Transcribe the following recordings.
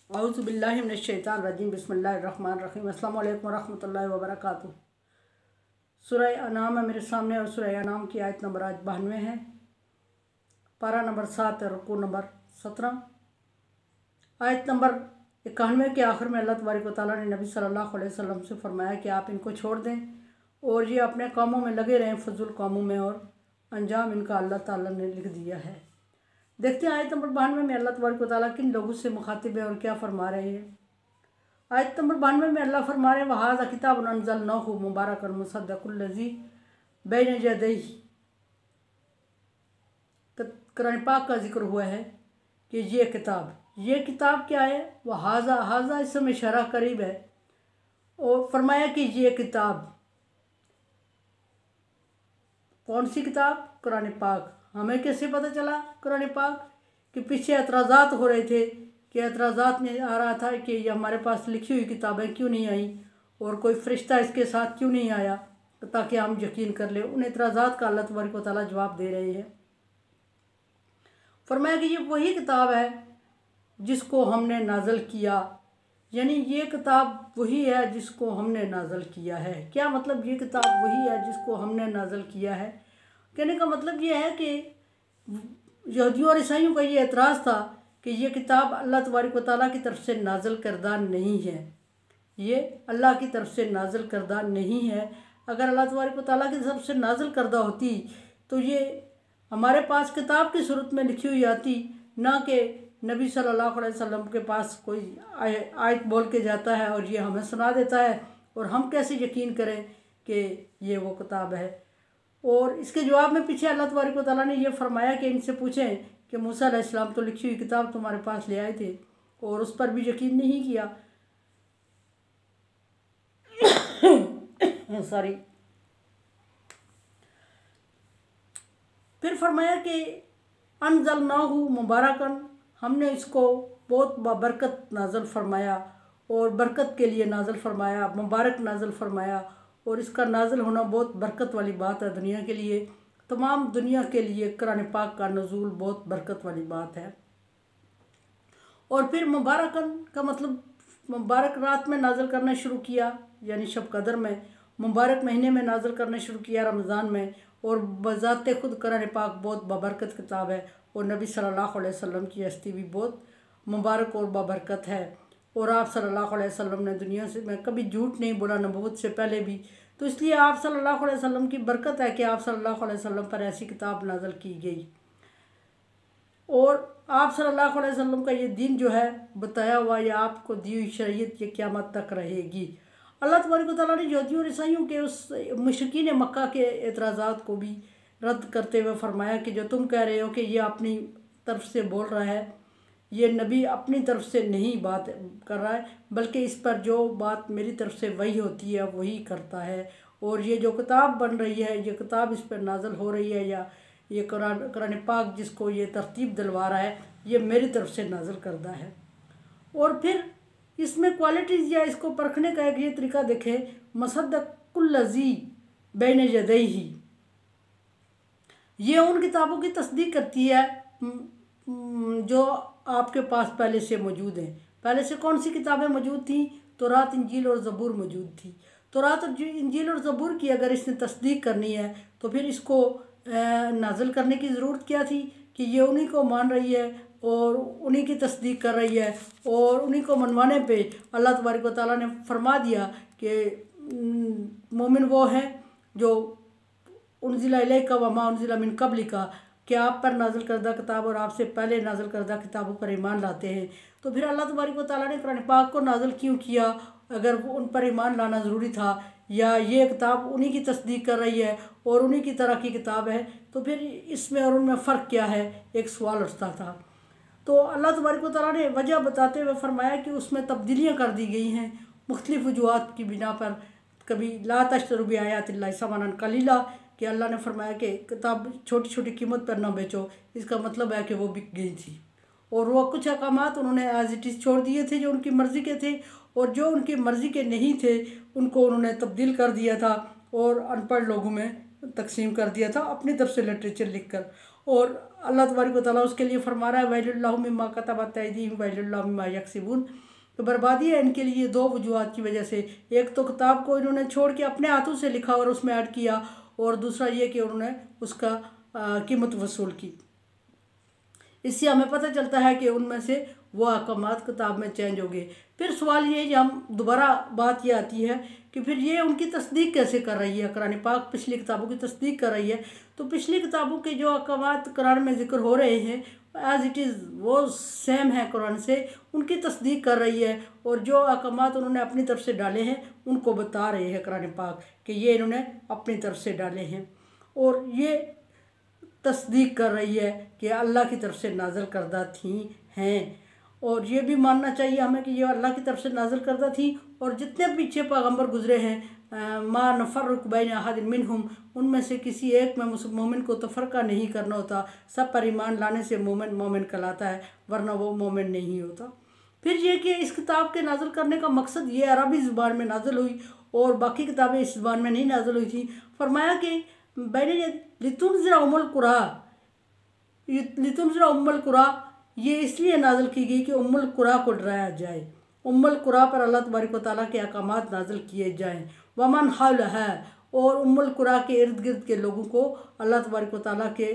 औज़ुबिल्लाहिमिनश्शैतानिर्रजीम बिस्मिल्लाहिर्रहमानिर्रहीम अस्सलामु अलैकुम वरहमतुल्लाहि वबरकातुहू। सूरह अनाम है मेरे सामने और सूरह अनाम की आयत नंबर आज 92 है, पारा नंबर 7 रुकू नंबर 17। आयत नंबर 91 के आखिर में अल्लाह तबारक व तआला ने नबी सल्लल्लाहु अलैहि वसल्लम से फरमाया कि आप इनको छोड़ दें और ये अपने कामों में लगे रहें, फजूल कामों में, और अंजाम इनका अल्लाह ताला ने लिख दिया है। देखते हैं आयत नंबर 92 में अल्लाह तबारक व तआला किन लोगों से मुखातिब है और क्या फरमा रहे हैं। आयत नंबर 92 में अल्लाह फरमा रहे हैं वहाज़ा किताबुन अंज़लनाहु मुबारकन मुसद्दिक़ुल लज़ी बैन यदैहि। कुरान पाक का जिक्र हुआ है कि ये किताब क्या है। वहाज़ा हाज़ा इसमें इशारा करीब है और फरमाया कि ये किताब कौन सी किताब? कुरान पाक। हमें कैसे पता चला कुरान पाक? कि पीछे एतराज़ात हो रहे थे कि एतराज़ात में आ रहा था कि ये हमारे पास लिखी हुई किताबें क्यों नहीं आई और कोई फ़रिश्ता इसके साथ क्यों नहीं आया ताकि हम यकीन कर ले। उन एतराज़ात का अल्लाह तबारक व तआला जवाब दे रहे हैं। फरमाया कि ये वही किताब है जिसको हमने नाज़िल किया, यानी ये किताब वही है जिसको हमने नाज़िल किया है। क्या मतलब ये किताब वही है जिसको हमने नाज़िल किया है? कहने का मतलब ये है कि यहूदियों और ईसाइयों का ये एतराज़ था कि ये किताब अल्लाह तबारक व तआला की तरफ से नाज़िल करदा नहीं है, ये अल्लाह की तरफ से नाज़िल करदा नहीं है। अगर अल्लाह तबारक व तआला की तरफ से नाज़िल करदा होती तो ये हमारे पास किताब की सूरत में लिखी हुई आती, ना कि नबी सल्लल्लाहु अलैहि वसल्लम के पास कोई आयत बोल के जाता है और ये हमें सुना देता है और हम कैसे यकीन करें कि ये वो किताब है। और इसके जवाब में पीछे अल्लाह तबारक व तआला ने यह फरमाया कि इनसे पूछें कि मूसा अलैहिस्सलाम तो लिखी हुई किताब तुम्हारे पास ले आए थे और उस पर भी यकीन नहीं किया। सॉरी। फिर फरमाया कि अनज़लनाहु मुबारकन, हमने इसको बहुत बरकत नाज़िल फरमाया और बरकत के लिए नाज़िल फरमाया, मुबारक नाज़िल फरमाया। और इसका नाज़िल होना बहुत बरकत वाली बात है दुनिया के लिए, तमाम दुनिया के लिए कुरान पाक का नज़ूल बहुत बरकत वाली बात है। और फिर मुबारकन का मतलब मुबारक रात में नाज़िल करना शुरू किया, यानी शब कदर में, मुबारक महीने में नाज़िल करना शुरू किया, रमज़ान में। और बज़ाते खुद कुरान पाक बहुत बबरकत किताब है और नबी सल्लल्लाहु अलैहि वसल्लम की हस्ती भी बहुत मुबारक और बबरकत है। और आप सल्लल्लाहु अलैहि वसल्लम ने दुनिया से में कभी झूठ नहीं बोला, नबूवत से पहले भी। तो इसलिए आप सल्लल्लाहु अलैहि वसल्लम की बरकत है कि आप सल्लल्लाहु अलैहि वसल्लम पर ऐसी किताब नाज़िल की गई। और आप सल्लल्लाहु अलैहि वसल्लम का ये दीन जो है बताया हुआ, या आपको दी हुई शरीयत ये क़यामत तक रहेगी। अल्लाह तबारक व तआला ने यहूदियों और ईसाइयों के उस मुशरिकीन मक्का के एतराज़ात को भी रद्द करते हुए फरमाया कि जो तुम कह रहे हो कि ये अपनी तरफ से बोल रहा है, ये नबी अपनी तरफ से नहीं बात कर रहा है, बल्कि इस पर जो बात मेरी तरफ से वही होती है वही करता है। और ये जो किताब बन रही है, ये किताब इस पर नाज़िल हो रही है, या ये कुरान पाक जिसको ये तरतीब दिलवा रहा है, ये मेरी तरफ से नाज़िल करदा है। और फिर इसमें क्वालिटीज़ या इसको परखने का एक ये तरीका देखें, मुसद्दिक़ुल लज़ी बैन यदैहि, ये उन किताबों की तस्दीक करती है जो आपके पास पहले से मौजूद हैं। पहले से कौन सी किताबें मौजूद थी? तौरात, इंजील और ज़बूर मौजूद थी। तौरात और इंजील और ज़बूर की अगर इसने तस्दीक करनी है तो फिर इसको नाज़िल करने की ज़रूरत क्या थी कि ये उन्हीं को मान रही है और उन्हीं की तस्दीक कर रही है। और उन्हीं को मनवाने पे अल्लाह तबारक व तआला ने फरमा दिया कि मोमिन वो हैं जो उन्ज़िला इलैका व मा उन्ज़िला मिन क़ब्लिका, कि आप पर नाज़िल करदा किताब और आपसे पहले नाज़िल करदा किताबों पर ईमान लाते हैं। तो फिर अल्लाह तबारक व तआला ने कुरान पाक को नाज़िल क्यों किया अगर वो उन पर ईमान लाना ज़रूरी था, या ये किताब उन्हीं की तस्दीक कर रही है और उन्हीं की तरह की किताब है, तो फिर इसमें और उनमें फ़र्क क्या है? एक सवाल उठता था। तो अल्लाह तबारक व तआला ने वजह बताते हुए फरमाया कि उसमें तब्दीलियाँ कर दी गई हैं मुख्तलिफ़ वजूहात की बिना पर। कभी ला तश्तरू बिआयातिल्लाहि समानन कलीला, कि अल्लाह ने फरमाया कि किताब छोटी छोटी कीमत पर ना बेचो, इसका मतलब है कि वो बिक गई थी। और वो कुछ अहकामात उन्होंने एज इट इज़ छोड़ दिए थे जो उनकी मर्ज़ी के थे, और जो उनकी मर्ज़ी के नहीं थे उनको उन्होंने तब्दील कर दिया था और अनपढ़ लोगों में तकसीम कर दिया था अपनी तरफ से लिटरेचर लिख कर। और अल्लाह तबारक व तआला उसके लिए फरमा रहा है वैलुल्लाहु मिम्मा कतबत अयदीहिम वैलुल्लाहु मिम्मा यक्सिबून। तो बर्बादी है इनके लिए दो वजूहात की वजह से। एक तो किताब को इन्होंने छोड़ के अपने हाथों से लिखा और उसमें ऐड किया, और दूसरा ये कि उन्होंने उसका कीमत वसूल की। इससे हमें पता चलता है कि उनमें से वो अहकामात किताब में चेंज हो गए। फिर सवाल ये कि हम दोबारा बात ये आती है कि फिर ये उनकी तस्दीक कैसे कर रही है। कुरान पाक पिछली किताबों की तस्दीक कर रही है, तो पिछली किताबों के जो अहकामात कुरान में ज़िक्र हो रहे हैं एज़ इट इज़ वो सेम है कुरान से, उनकी तस्दीक कर रही है। और जो अहकामात उन्होंने अपनी तरफ से डाले हैं उनको बता रहे हैं कुरान पाक कि ये इन्होंने अपनी तरफ से डाले हैं, और ये तस्दीक कर रही है कि अल्लाह की तरफ से नाज़िल करदा थी हैं। और ये भी मानना चाहिए हमें कि ये अल्लाह की तरफ से नाज़िल करदा थी। और जितने पीछे पैगंबर गुजरे हैं मा नफ़र्रुक़ बैन अहदिन मिनहुम, उनमें से किसी एक में मोमिन को तफ़रक़ा नहीं करना होता। सब पर ईमान लाने से मोमिन कहलाता है, वरना वो मोमिन नहीं होता। फिर ये कि इस किताब के नाज़िल करने का मकसद ये अरबी ज़ुबान में नाज़िल हुई और बाकी किताबें इस ज़ुबान में नहीं नाज़िल हुई थी। फरमाया कि बैन लितुनज़िरा उम्मुल कुरा, लितुनज़िरा उम्मुल कुरा ये इसलिए नाज़िल की गई कि उम्मुल कुरा को डराया जाए, उम्मुल कुरा पर अल्लाह तबारक व तआला के अहकामात नाज़िल किए जाएँ। वमन हौलहा, और उम्मुल कुरा के इर्द गिर्द के लोगों को अल्लाह तबारक व तआला के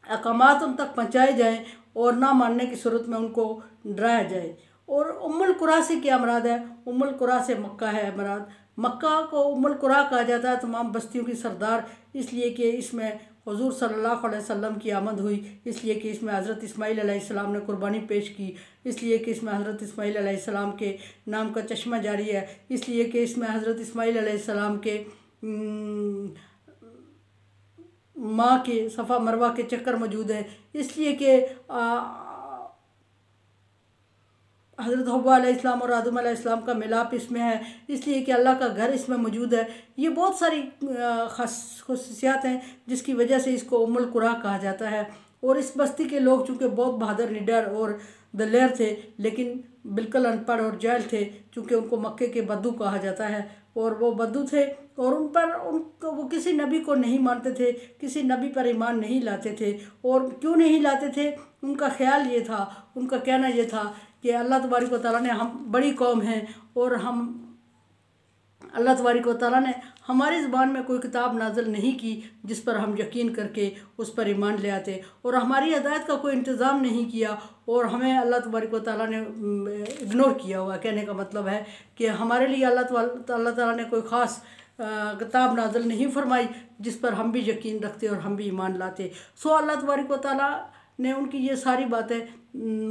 अहकामात उन तक पहुँचाए जाएँ और ना मानने की सूरत में उनको डराया जाए। और उम्मुल कुरा से क्या मुराद है? उम्मुल कुरा से मक्का है मुराद। मक्का को उम्मुल कुरा कहा जाता है तमाम बस्तियों की सरदार, इसलिए कि इसमें हुज़ूर सल्लल्लाहु अलैहि वसल्लम की आमद हुई, इसलिए कि इसमें हज़रत इस्माईल अलैहिस्सलाम ने कुर्बानी पेश की, इसलिए कि इसमें हज़रत इस्माईल अलैहिस्सलाम के नाम का चश्मा जारी है, इसलिए कि इसमें हज़रत इस्माईल अलैहिस्सलाम के माँ के सफ़ा मरवा के चक्कर मौजूद है, इसलिए कि हज़रत हव्वा अलैहिस्सलाम और आदम अलैहिस्सलाम का मिलाप इसमें है, इसलिए कि अल्लाह का घर इसमें मौजूद है। ये बहुत सारी ख़ासियत हैं जिसकी वजह से इसको उम्मुल कुरा कहा जाता है। और इस बस्ती के लोग चूँकि बहुत बहादुर, निडर और दलेर थे, लेकिन बिल्कुल अनपढ़ और जाहिल थे, चूँकि उनको मक्के के बद्दू कहा जाता है। और वो बद्दू थे और उनको वो किसी नबी को नहीं मानते थे, किसी नबी पर ईमान नहीं लाते थे। और क्यों नहीं लाते थे? उनका ख्याल ये था, उनका कहना ये था कि अल्लाह तबारक व तआला ने, हम बड़ी कौम हैं और हम अल्लाह तबारक व तआला ने हमारी ज़बान में कोई किताब नाज़िल नहीं की जिस पर हम यकीन करके उस पर ईमान ले आते, और हमारी हिदायत का कोई इंतज़ाम नहीं किया और हमें अल्लाह तबारक व तआला ने इग्नोर किया हुआ। कहने का मतलब है कि हमारे लिए अल्लाह ताला ने कोई ख़ास किताब नाज़िल नहीं फरमाई जिस पर हम भी यकीन रखते और हम भी ईमान लाते। सो अल्लाह तबारक व तआला ने उनकी ये सारी बातें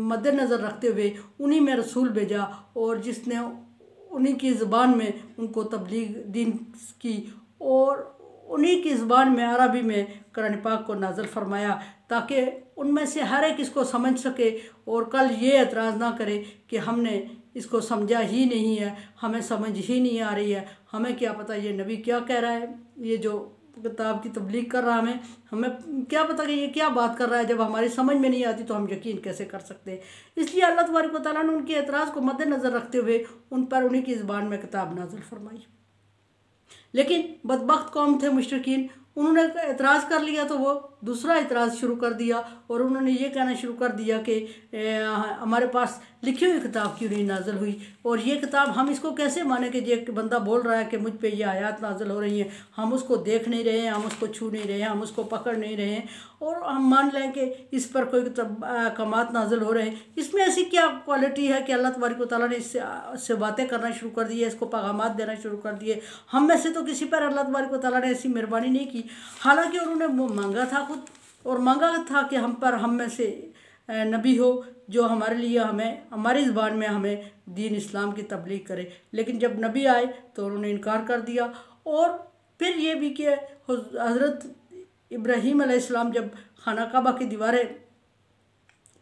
मद्देनज़र रखते हुए उन्हीं में रसूल भेजा, और जिसने उन्हीं की ज़बान में उनको तबलीग दीन की और उन्हीं की ज़बान में अरबी में कुरान पाक को नाज़िल फरमाया, ताकि उनमें से हर एक इसको समझ सके और कल ये एतराज़ ना करे कि हमने इसको समझा ही नहीं है, हमें समझ ही नहीं आ रही है, हमें क्या पता ये नबी क्या कह रहा है, ये जो किताब की तबलीग कर रहा है हमें क्या पता कि ये क्या बात कर रहा है। जब हमारी समझ में नहीं आती तो हम यकीन कैसे कर सकते हैं। इसलिए अल्लाह तबारक व तआला ने उनके एतराज़ को मद्देनज़र रखते हुए उन पर उन्हीं की ज़बान में किताब नाज़िल फरमाई। लेकिन बदबख्त कौम थे मुशरिकीन, उन्होंने एतराज़ कर लिया तो वो दूसरा एतराज़ शुरू कर दिया और उन्होंने ये कहना शुरू कर दिया कि हमारे पास लिखी हुई किताब क्यों नहीं नाज़िल हुई, और ये किताब हम इसको कैसे माने कि ये बंदा बोल रहा है कि मुझ पे ये आयत नाज़िल हो रही हैं, हम उसको देख नहीं रहे हैं, हम उसको छू नहीं रहे हैं, हम उसको पकड़ नहीं रहे हैं, और हम मान लें कि इस पर कोई अहकामात नाज़िल हो रहे हैं। इसमें ऐसी क्या क्वालिटी है कि अल्लाह तबारक व तआला ने इससे बातें करना शुरू कर दी है, इसको पैगामात देना शुरू कर दिए। हम में से तो किसी पर अल्लाह तबारक व तआला ने ऐसी मेहरबानी नहीं की, हालांकि उन्होंने वो मांगा था खुद, और मांगा था कि हम में से नबी हो जो हमारे लिए, हमें हमारी ज़बान में हमें दीन इस्लाम की तबलीग करे। लेकिन जब नबी आए तो उन्होंने इनकार कर दिया। और फिर ये भी कि हज़रत इब्राहीम अलैहिस्सलाम जब खाना काबा की दीवारें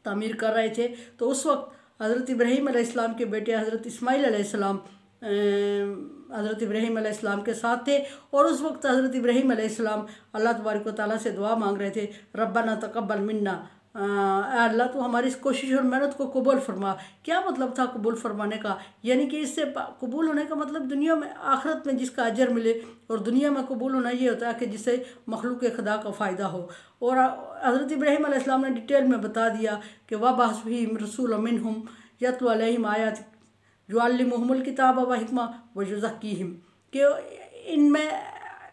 तामीर कर रहे थे तो उस वक्त हज़रत इब्राहीम अलैहिस्सलाम के बेटे हज़रत इस्माईल अलैहिस्सलाम हज़रत इब्राहीम अलैहिस्सलाम के साथ थे, और उस वक्त हज़रत इब्राहीम अलैहिस्सलाम अल्लाह तबारक व तआला से दुआ मांग रहे थे, रब्बना तक़ब्बल मिन्ना, अल्लाह तो हमारी इस कोशिश और मेहनत को कबूल फरमा। क्या मतलब था कबूल फरमाने का? यानी कि इससे कबूल होने का मतलब दुनिया में आखिरत में जिसका अजर मिले, और दुनिया में कबूल होना ये होता है कि जिससे मखलूक खुदा का फ़ायदा हो। और हज़रत इब्राहीम अलैहिस्सलाम ने डिटेल में बता दिया कि वबअसहुम रसूलन मिनहुम यतलू अलैहिम आयातिक युअल्लिमुहुमुल किताब व हिकमा व युज़क्कीहिम, कि इनमें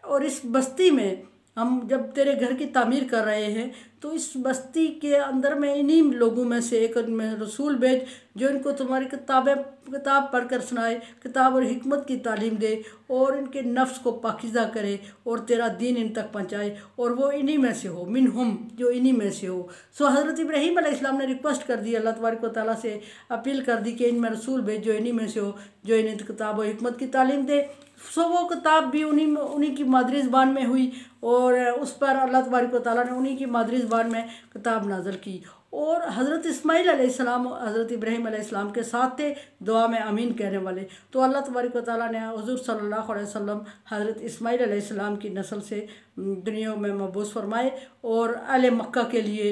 और इस बस्ती में हम जब तेरे घर की तामीर कर रहे हैं तो इस बस्ती के अंदर में इन्हीं लोगों में से एक में रसूल भेज जो इनको तुम्हारी किताब पढ़ कर सुनाए, किताब और हिकमत की तालीम दे और इनके नफ्स को पाकीज़ा करे और तेरा दीन इन तक पहुँचाए, और वो इन्हीं में से हो, मिनहुम, जो इन्हीं में से हो। सो हज़रत इब्राहीम अलैहिस्सलाम ने रिक्वेस्ट कर दी, अल्लाह तबारक व तआला से अपील कर दी कि इनमें रसूल भेज जो इन्हीं में से हो, जो इन्हें किताब और हिकमत की तालीम दे। सो वो किताब भी उन्हीं की मादरी ज़बान में हुई और उस पर अल्लाह तबारक व तआला ने उन्हीं की मादरी ज़बान में किताब नाज़िल की। और हज़रत इस्माईल अलैहिस्सलाम हज़रत इब्राहीम अलैहिस्सलाम के साथ थे दुआ में आमीन कहने वाले। तो अल्लाह तबारक व तआला ने हुज़ूर सल्लल्लाहु अलैहि वसल्लम हज़रत इस्माईल अलैहिस्सलाम की नस्ल से दुनिया में मबूस फरमाए और अहले मक्का के लिए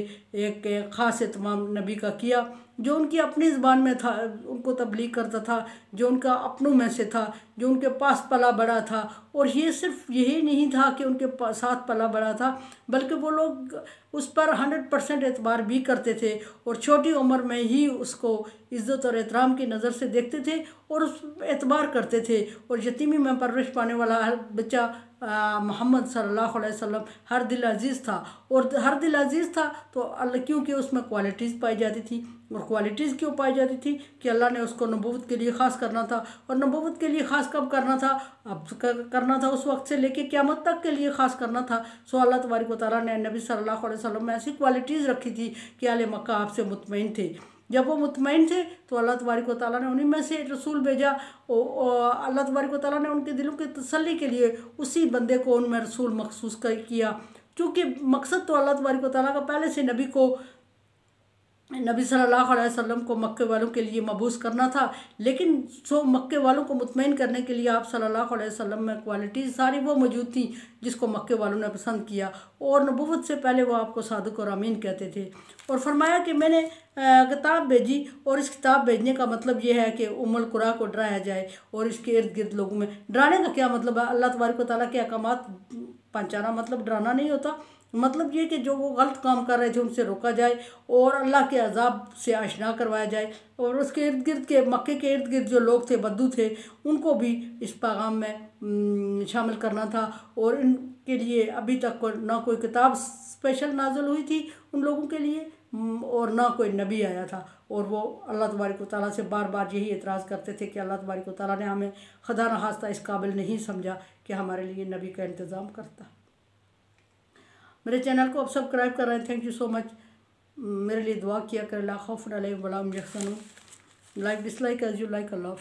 एक ख़ास एहतमाम नबी का किया, जो उनकी अपनी ज़बान में था, उनको तबलीग करता था, जो उनका अपनों में से था, जो उनके पास पला बड़ा था। और ये सिर्फ यही नहीं था कि उनके साथ पला बड़ा था, बल्कि वो लोग उस पर 100% एतबार भी करते थे और छोटी उम्र में ही उसको इज़्ज़त और एहतराम की नज़र से देखते थे और उस एतबार करते थे। और यतीमी में परवरिश पाने वाला हर बच्चा मोहम्मद सल्लल्लाहु अलैहि वसल्लम हर दिल अजीज़ था। और हर दिल अजीज़ था तो अल्लाह, क्योंकि उसमें क्वालिटीज़ पाई जाती थी। और क्वालिटीज़ क्यों पाई जाती थी? कि अल्लाह ने उसको नबूवत के लिए ख़ास करना था। और नबूवत के लिए ख़ास कब करना था? अब करना था उस वक्त से लेके क़यामत तक के लिए ख़ास करना था। सो अल्लाह तबारक व तआला ने नबी सल्लल्लाहु अलैहि वसल्लम में ऐसी क्वालिटीज़ रखी थी कि अहले मक्का आपसे मुतमईन थे। जब वो मुतमईन थे तो अल्लाह तबारक व तआला ने उन्हीं में से रसूल भेजा। अल्लाह तबारक व तआला ने उनके दिलों की तसल्ली के लिए उसी बंदे को उनमें रसूल मखसूस किया, क्योंकि मकसद तो अल्लाह तबारक व तआला का पहले से नबी सल्लल्लाहु अलैहि वसल्लम को मक्के वालों के लिए मबूस करना था। लेकिन मक्के वालों को मुतमईन करने के लिए आप सल्लल्लाहु अलैहि वसल्लम में क्वालिटीज़ सारी वो मौजूद थी जिसको मक्के वालों ने पसंद किया। और नबूवत से पहले वो आपको सादिक और अमीन कहते थे। और फरमाया कि मैंने किताब भेजी, और इस किताब भेजने का मतलब ये है कि उम्मुल कुरा को डराया जाए और इसके इर्द गिर्द लोगों में। डराने का क्या मतलब है? अल्लाह तबारक व तआला के अहकामात पहुँचाना मतलब डराना नहीं होता। मतलब ये कि जो वो गलत काम कर रहे थे उनसे रोका जाए और अल्लाह के अजाब से आशना करवाया जाए। और उसके इर्द गिर्द के मक्के के इर्द गिर्द जो लोग थे, बद्दू थे, उनको भी इस पैगाम में शामिल करना था। और इनके लिए अभी तक ना कोई किताब स्पेशल नाज़िल हुई थी उन लोगों के लिए और ना कोई नबी आया था। और वो अल्लाह तबारक व तआला से बार बार यही एतराज़ करते थे कि अल्लाह तबारक व तआला ने हमें खुदा न खास्ता इस काबिल नहीं समझा कि हमारे लिए नबी का इंतज़ाम करता। मेरे चैनल को अब सब्सक्राइब कर रहे हैं, थैंक यू सो मच। मेरे लिए दुआ किया करें। ला खौफुन अलैहिम वला हुम यहज़नून। Like dislike as you like. Allah.